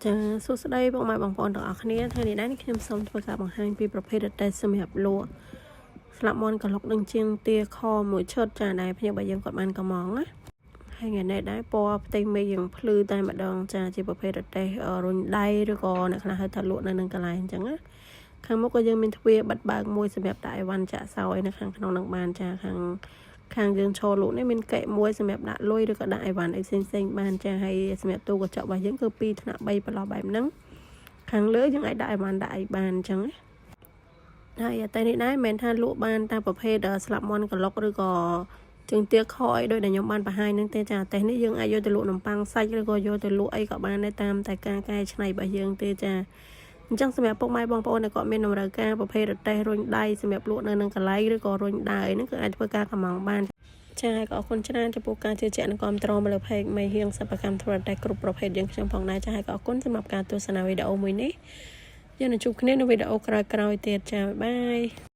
ចាសួស្តីបងប្អូនទាំងអស់គ្នាថ្ងៃនេះដែរខ្ញុំសូមធ្វើការបង្ហាញពីប្រភេទរទេះសម្រាប់លក់ស្លាប់មន់ក្លុកនឹងជាងទាខមួយឈុតចាដែរភ្នាក់របស់យើងគាត់បានកំងណាហើយថ្ងៃនេះដែរពណ៌ផ្ទៃមេឃយ៉ាងភ្លឺតែម្ដងចាជាប្រភេទរទេះរុញដៃឬក៏អ្នកខ្លះហៅថាលក់នៅនឹងកន្លែងអញ្ចឹងណាខាងមុខក៏យើងមានទ្វារបិទបើកមួយសម្រាប់ដាក់អីវ៉ាន់ចាក់សោយនៅខាងក្នុងនឹងបានចាខាងយើងឈរលក់នេះមានកែមួយសម្រាប់ដាក់លុយឬក៏ដាក់អីវ៉ាន់អីផ្សេងបានចាហើយសម្រាប់ទូកញ្ចក់របស់យើងគឺ2ថ្នាក់3ប្រឡោះបែបហ្នឹងខាងលើយើងអាចដាក់អីវ៉ាន់ដាក់អីបានអញ្ចឹងហើយតែនេះដែរមិនមែនថាលក់បានតាមប្រភេទស្លាប់មន់ក្លុកឬក៏ជើងទាខអីដូចដែលខ្ញុំបានបង្ហាញហ្នឹងទេចាតែនេះយើងអាចយកទៅលក់នំប៉័ងសាច់ឬក៏យកទៅលក់អីក៏បានដែរតាមតែការកែច្នៃរបស់យើងទេចាអញ្ចឹងសម្រាប់ពុកម៉ែបងប្អូនដែលគាត់មានតម្រូវការប្រភេទរទេះរុញដៃសម្រាប់លក់នៅនឹងកន្លែងឬក៏រុញដើរហ្នឹងគឺអាចធ្វើការកម្មងបានចាក៏អរគុណច្រើនចំពោះការជឿជាក់និងគាំទ្រមកលើ page មេហៀងសិប្បកម្មធ្វើរទេះគ្រប់ប្រភេទយើងខ្ញុំផងដែរចាក៏អរគុណសម្រាប់ការទស្សនាវីដេអូមួយនេះយើងនឹងជួបគ្នានៅវីដេអូក្រោយៗទៀតចាបាយ